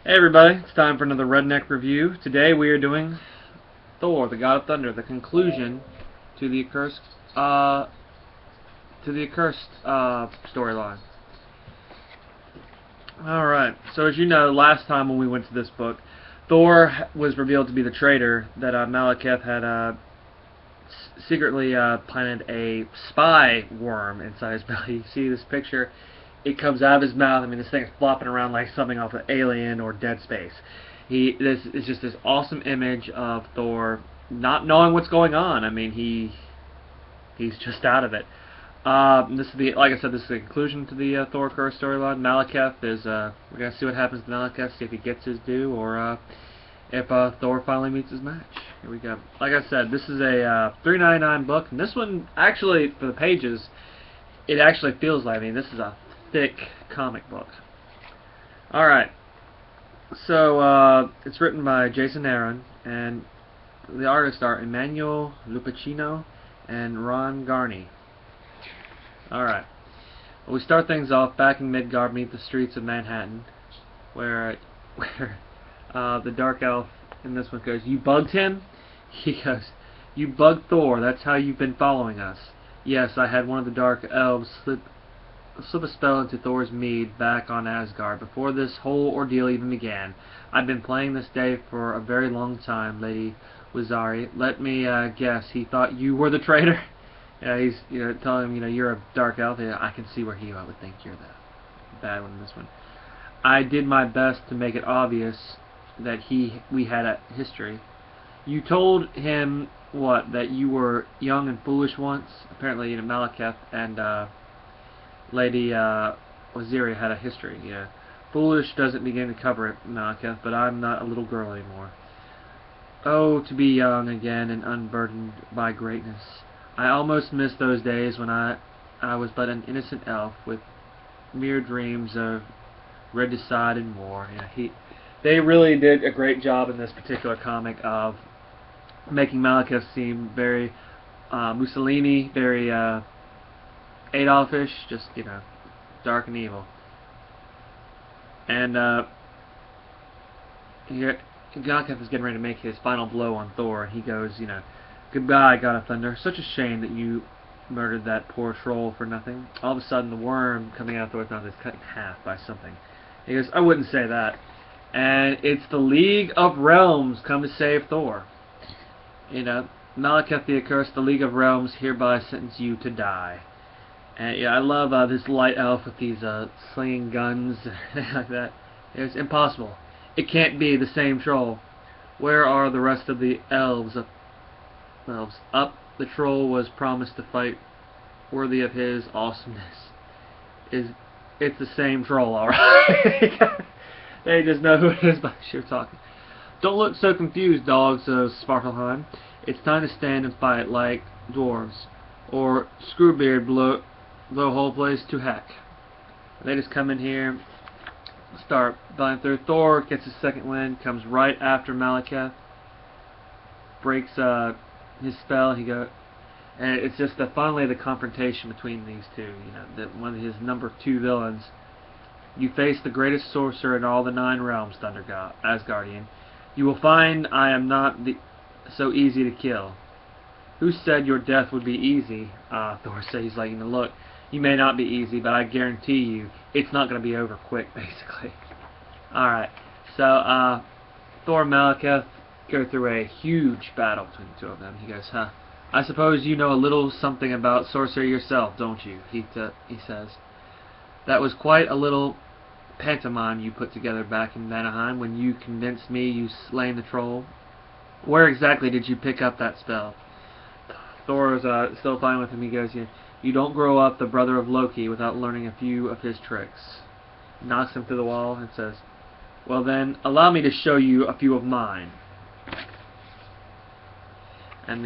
Hey everybody, it's time for another Redneck review. Today we are doing Thor, the God of Thunder, the conclusion to the accursed storyline. Alright, so as you know, last time when we went to this book, Thor was revealed to be the traitor that Malekith had secretly planted a spy worm inside his belly. You see this picture? It comes out of his mouth. I mean, this thing is flopping around like something off of Alien or Dead Space. This is just this awesome image of Thor not knowing what's going on. I mean, he's just out of it. This is like I said, this is the conclusion to the Thor curse storyline. Malekith is we're gonna see what happens to Malekith, see if he gets his due, or if Thor finally meets his match. Here we go. Like I said, this is a $3.99 book, and this one actually, for the pages, it actually feels like, I mean, this is a thick comic book. Alright, so it's written by Jason Aaron, and the artists are Emmanuel Lupacchino and Ron Garney. Alright, well, we start things off back in Midgard, meet the streets of Manhattan, where the dark elf in this one goes, "You bugged him?" He goes, "You bugged Thor, that's how you've been following us." "Yes, I had one of the dark elves slip a spell into Thor's mead back on Asgard before this whole ordeal even began. I've been playing this day for a very long time, Lady Wazari. Let me guess, he thought you were the traitor?" Yeah, he's telling him, you're a dark elf. Yeah, I can see where he would think you're the bad one in this one. "I did my best to make it obvious that we had a history. You told him what? That you were young and foolish once?" Apparently, Malekith and Lady Waziri had a history. Yeah, foolish doesn't begin to cover it, Malekith, but I'm not a little girl anymore. Oh, to be young again and unburdened by greatness. I almost miss those days when I was but an innocent elf with mere dreams of regicide and war. Yeah, they really did a great job in this particular comic of making Malekith seem very Mussolini, very Adolfish, just, dark and evil. And here, Malekith is getting ready to make his final blow on Thor, and he goes, "Goodbye, God of Thunder. Such a shame that you murdered that poor troll for nothing." All of a sudden, the worm coming out of Thor's mouth is cut in half by something. He goes, "I wouldn't say that." And it's the League of Realms come to save Thor. Malekith the Accursed, the League of Realms hereby sentence you to die. And yeah, I love this light elf with these slinging guns and like that. It's impossible. It can't be the same troll. Where are the rest of the elves? Up, the troll was promised to fight worthy of his awesomeness. It's the same troll, alright. They just know who it is by sheer talking. Don't look so confused, dogs of Svartalheim. It's time to stand and fight like dwarves, or Screwbeard blow the whole place to heck. They just come in here, start flying through. Thor gets his second wind, comes right after Malekith, breaks his spell. And it's just finally the confrontation between these two. One of his number 2 villains. "You face the greatest sorcerer in all the 9 realms, Thunder God, Asgardian. You will find I am not so easy to kill." "Who said your death would be easy?" Thor says, he's like, "Look, you may not be easy, but I guarantee you, it's not going to be over quick," basically. Alright, so Thor and Malekith go through a huge battle between the two of them. He goes, "I suppose you know a little something about sorcery yourself, don't you?" He says. "That was quite a little pantomime you put together back in Vanaheim when you convinced me you slain the troll. Where exactly did you pick up that spell?" Thor is still fine with him. He goes, "You don't grow up the brother of Loki without learning a few of his tricks." Knocks him through the wall and says, "Well then, allow me to show you a few of mine." And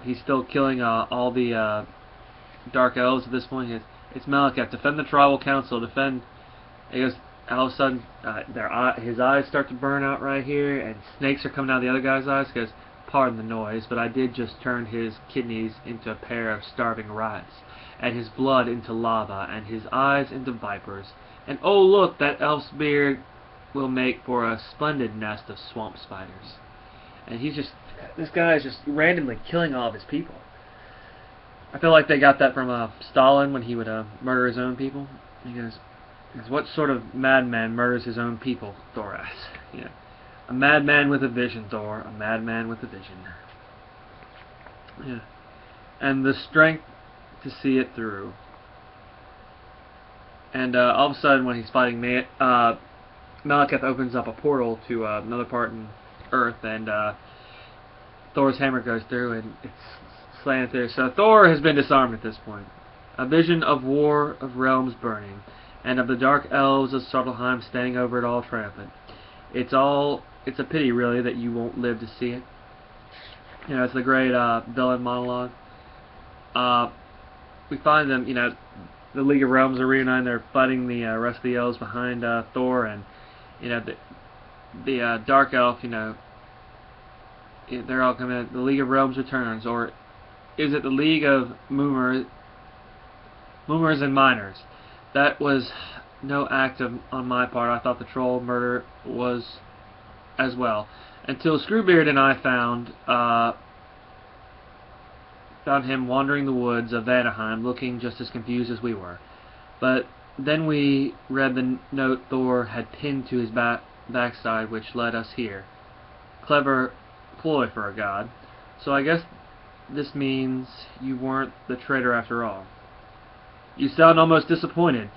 he's still killing all the dark elves at this point. He goes, "It's Malekith. Defend the tribal council. Defend." He goes, all of a sudden, his eyes start to burn out right here, and snakes are coming out of the other guy's eyes. He goes, "Pardon the noise, but I did just turn his kidneys into a pair of starving rats, and his blood into lava, and his eyes into vipers. And oh look, that elf's beard will make for a splendid nest of swamp spiders. And this guy is just randomly killing all of his people. I feel like they got that from Stalin when he would murder his own people. He goes, what sort of madman murders his own people? Thor asks. Yeah. A madman with a vision, Thor. A madman with a vision. Yeah. And the strength to see it through. And all of a sudden, when he's fighting Malekith opens up a portal to another part in Earth, and Thor's hammer goes through, and it's slanted through. So Thor has been disarmed at this point. A vision of war, of realms burning, and of the dark elves of Svartalfheim standing over it all triumphant. It's a pity, really, that you won't live to see it. You know, it's the great villain monologue. We find them, you know, the League of Realms are reuniting. They're fighting the rest of the elves behind Thor, and you know the dark elf. You know, they're all coming. The League of Realms returns, or is it the League of Moomers and Miners? That was no act on my part. I thought the troll murder was as well, until Screwbeard and I found him wandering the woods of Vanaheim, looking just as confused as we were. But then we read the note Thor had pinned to his backside, which led us here. Clever ploy for a god. So I guess this means you weren't the traitor after all. You sound almost disappointed.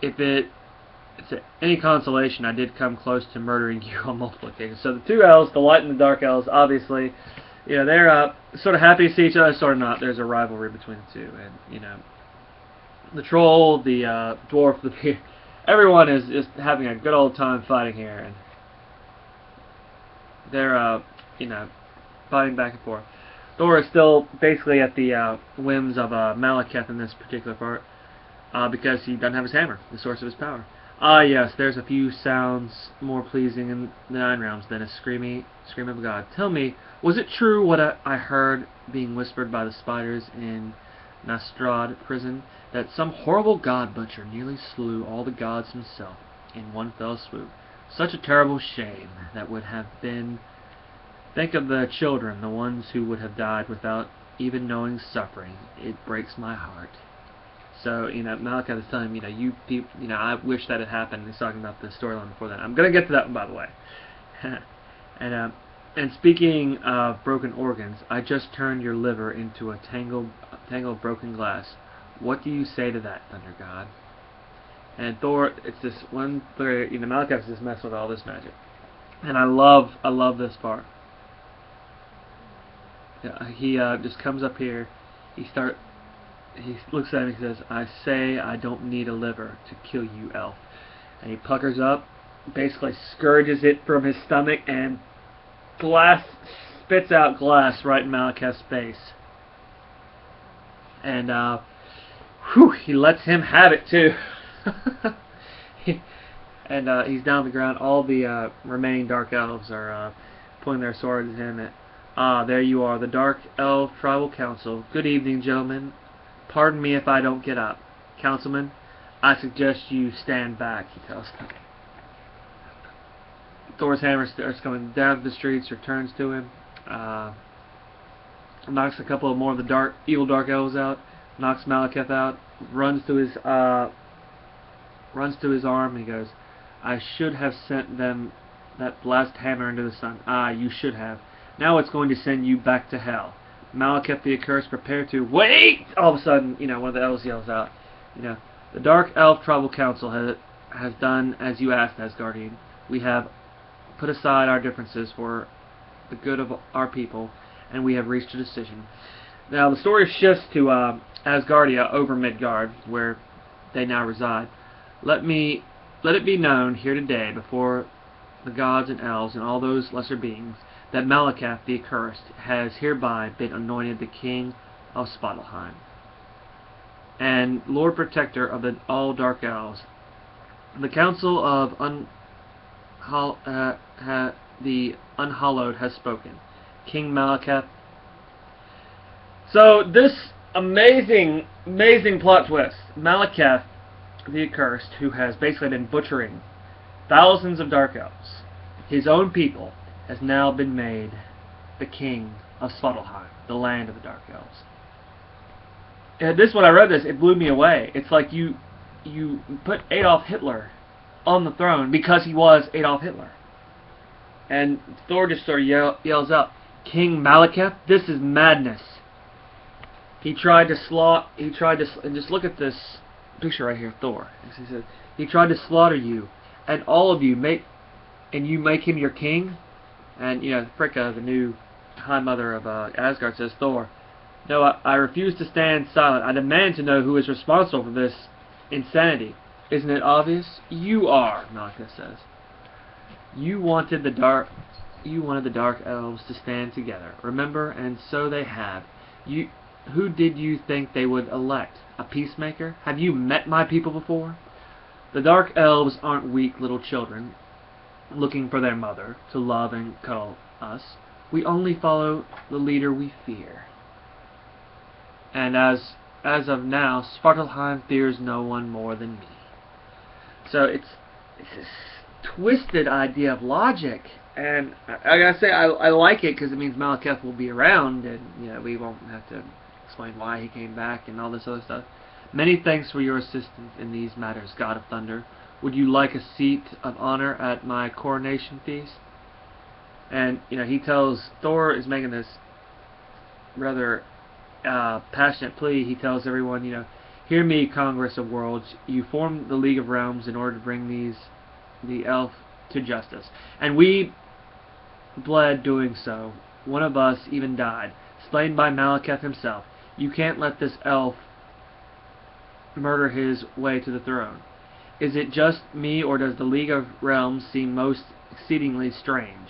If it's any consolation, I did come close to murdering you on multiple occasions. So the two elves, the light and the dark elves, obviously, you know, they're sort of happy to see each other, sort of not. There's a rivalry between the two, and you know, the troll, the dwarf, everyone is just having a good old time fighting here, and they're you know, fighting back and forth. Thor is still basically at the whims of Malekith in this particular part, because he doesn't have his hammer, the source of his power. Ah, yes, there's a few sounds more pleasing in the Nine Realms than a scream of God. Tell me, was it true what I heard being whispered by the spiders in Nastrad prison, that some horrible god butcher nearly slew all the gods himself in one fell swoop? Such a terrible shame that would have been. Think of the children, the ones who would have died without even knowing suffering. It breaks my heart. So, you know, Malekith is telling him, you know, you people, you know, I wish that had happened. He's talking about the storyline before that. I'm going to get to that one, by the way. And speaking of broken organs, I just turned your liver into a tangle of broken glass. What do you say to that, Thunder God? And Thor, it's this one, you know, Malekith's just messing with all this magic. And I love this part. He just comes up here, he looks at him and he says, I say I don't need a liver to kill you, elf. And he puckers up, basically scourges it from his stomach, and spits out glass right in Malekith's face. And he lets him have it too. And he's down on the ground. All the remaining dark elves are pulling their swords at him. There you are, the Dark Elf Tribal Council. Good evening, gentlemen. Pardon me if I don't get up. Councilman, I suggest you stand back, he tells them. Thor's hammer starts coming down the streets, returns to him, knocks a couple more of the evil dark elves out, knocks Malekith out, runs to his arm, and he goes, I should have sent them that blessed hammer into the sun. Ah, you should have. Now it's going to send you back to hell. Malekith the accursed, prepare to wait! All of a sudden, you know, one of the elves yells out, you know, the Dark Elf Tribal Council has done as you asked, Asgardian. We have put aside our differences for the good of our people, and we have reached a decision. Now, the story shifts to Asgardia over Midgard, where they now reside. Let it be known here today, before the gods and elves and all those lesser beings, that Malekith the accursed has hereby been anointed the king of Svartalfheim and Lord Protector of all dark elves. The council of the unhallowed has spoken. King Malekith. So this amazing plot twist. Malekith the accursed, who has basically been butchering thousands of dark elves, his own people, has now been made the king of Svartalfheim, the land of the dark elves. And when I read this, it blew me away. It's like you put Adolf Hitler on the throne because he was Adolf Hitler. And Thor just sort of yells out, "King Malekith, this is madness." He tried to and just look at this picture right here, Thor. He said, he tried to slaughter you, and all of you make him your king. And Fricka, the new High Mother of Asgard, says, "Thor, no, I refuse to stand silent. I demand to know who is responsible for this insanity. Isn't it obvious? You are," Malekith says. You wanted the dark elves to stand together. Remember, and so they have. Who did you think they would elect? A peacemaker? Have you met my people before? The dark elves aren't weak little children looking for their mother to love and cuddle us. We only follow the leader we fear. And as of now, Svartalfheim fears no one more than me. So it's this twisted idea of logic, and I gotta say I like it because it means Malekith will be around, and we won't have to explain why he came back and all this other stuff. Many thanks for your assistance in these matters, God of Thunder. Would you like a seat of honor at my coronation feast? And he tells Thor is making this rather passionate plea. He tells everyone, hear me, Congress of Worlds. You formed the League of Realms in order to bring the elf to justice, and we bled doing so. One of us even died, slain by Malekith himself. You can't let this elf murder his way to the throne. Is it just me, or does the League of Realms seem most exceedingly strange?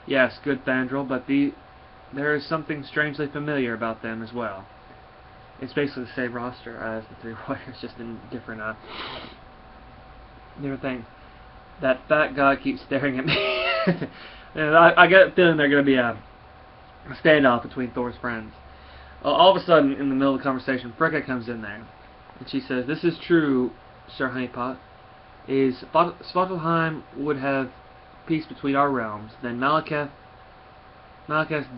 Yes, good Fandral, but there is something strangely familiar about them as well. It's basically the same roster as the Three Warriors, just in different things. That fat guy keeps staring at me. I get a feeling there's going to be a standoff between Thor's friends. All of a sudden, in the middle of the conversation, Fricka comes in there, and she says, "This is true, Sir Honeypot. Is Svartalfheim would have peace between our realms, then Malekith's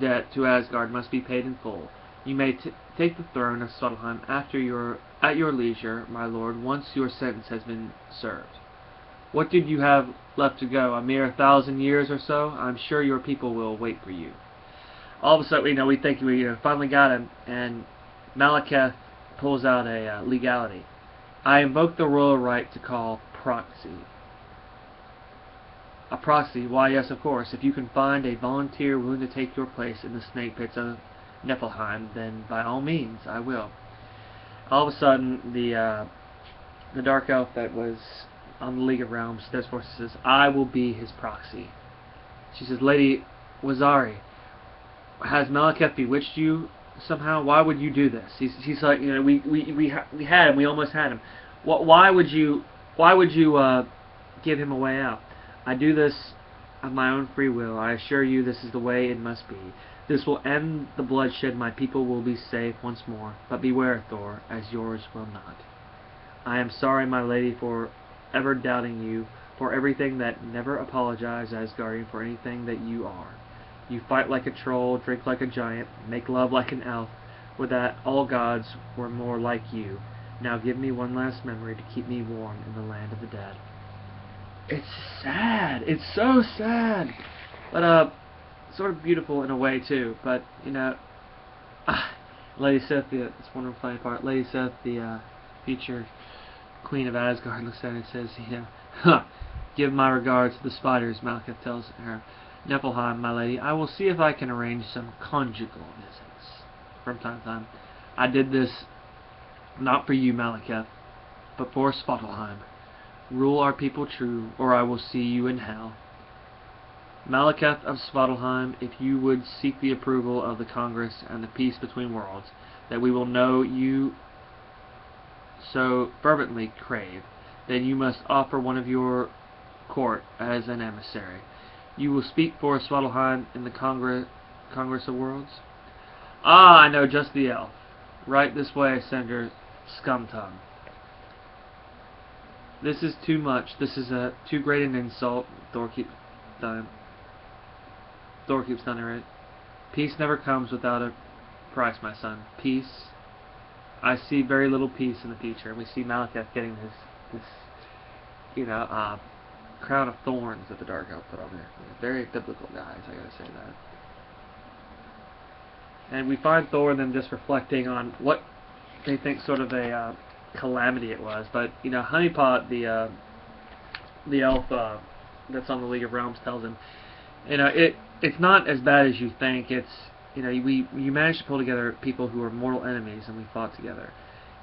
debt to Asgard must be paid in full. You may take the throne of Svartalfheim at your leisure, my lord, once your sentence has been served. What did you have left to go? A mere 1,000 years or so? I'm sure your people will wait for you." All of a sudden, we think we finally got him, and Malekith pulls out a legality. "I invoke the royal right to call proxy." A proxy? Why, yes, of course. If you can find a volunteer willing to take your place in the snake pits of Niflheim, then by all means, I will. All of a sudden, the dark elf that was on the League of Realms, says, "I will be his proxy." She says, "Lady Wazari, has Malekith bewitched you somehow? Why would you do this?" She's like, we had him, we almost had him. Why would you give him a way out? "I do this of my own free will. I assure you this is the way it must be. This will end the bloodshed. My people will be safe once more. But beware, Thor, as yours will not. I am sorry, my lady, for ever doubting you, for everything that never apologize, Asgardian, for anything that you are. You fight like a troll, drink like a giant, make love like an elf. Would that all gods were more like you. Now give me one last memory to keep me warm in the land of the dead." It's sad. It's so sad. But, sort of beautiful in a way, too. But, Lady Sif, it's one funny part. Lady Sif, the future Queen of Asgard, looks at it and says, "Huh, give my regards to the spiders," Malekith tells her. "Niflheim, my lady, I will see if I can arrange some conjugal visits from time to time. I did this not for you, Malekith, but for Svartalfheim. Rule our people true, or I will see you in hell. Malekith of Svartalfheim, if you would seek the approval of the Congress and the peace between worlds, that we will know you so fervently crave, then you must offer one of your court as an emissary. You will speak for Svartalfheim in the Congress of Worlds?" "Ah, I know just the elf. Right this way, Senator Scumtongue." This is too much. This is too great an insult. Thor keeps dying. Thor keeps dying, right? Peace never comes without a price, my son. Peace. I see very little peace in the future. We see Malekith getting this crown of thorns that the Dark Elf put on there. Very biblical, guys. I gotta say that. And we find Thor and them just reflecting on what they think sort of a calamity it was. But Honeypot, the elf that's on the League of Realms, tells him, it's not as bad as you think. It's you managed to pull together people who are mortal enemies, and we fought together.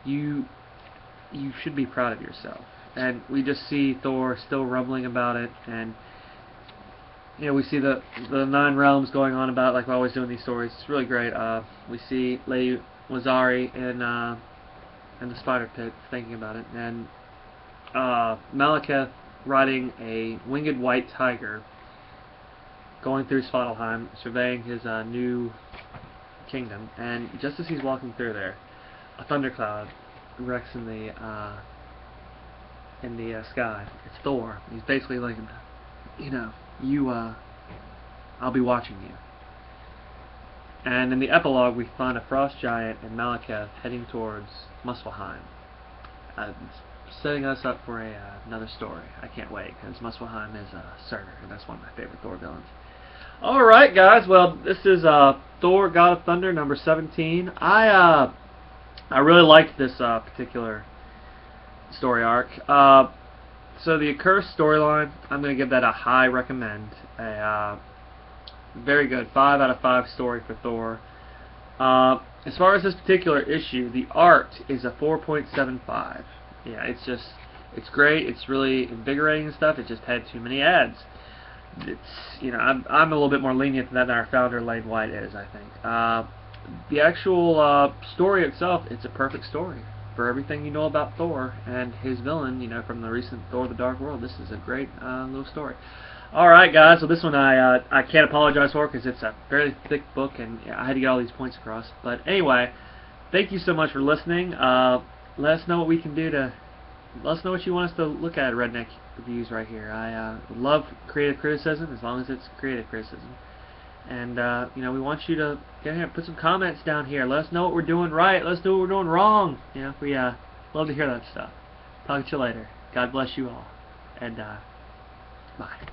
You should be proud of yourself. And we just see Thor still rumbling about it, and we see the 9 realms going on about it, like we always do in these stories. It's really great. We see Lady Wazari in the spider pit thinking about it, and Malekith riding a winged white tiger going through Svartalheim, surveying his new kingdom. And just as he's walking through there, a thundercloud erects in the sky. It's Thor. He's basically like, I'll be watching you. And in the epilogue, we find a frost giant and Malekith heading towards Muspelheim, setting us up for another story. I can't wait, because Muspelheim is Surtur, and that's one of my favorite Thor villains. Alright, guys, well, this is Thor, God of Thunder, number 17. I really liked this particular story arc. So the accursed storyline, I'm going to give that a high recommend. A very good 5 out of 5 story for Thor. As far as this particular issue, the art is a 4.75. Yeah, it's great. It's really invigorating and stuff. It just had too many ads. I'm a little bit more lenient than our founder Lane White is, I think. The actual story itself, it's a perfect story for everything you know about Thor and his villain. From the recent Thor: The Dark World, this is a great little story. All right, guys. So this one I can't apologize for, because it's a fairly thick book, and I had to get all these points across. But anyway, thank you so much for listening. Let us know what we can do to. Let us know what you want us to look at Redneck Reviews right here. I love creative criticism, as long as it's creative criticism. And we want you to get here, put some comments down here. Let us know what we're doing right. Let us know what we're doing wrong. We love to hear that stuff. Talk to you later. God bless you all. And bye.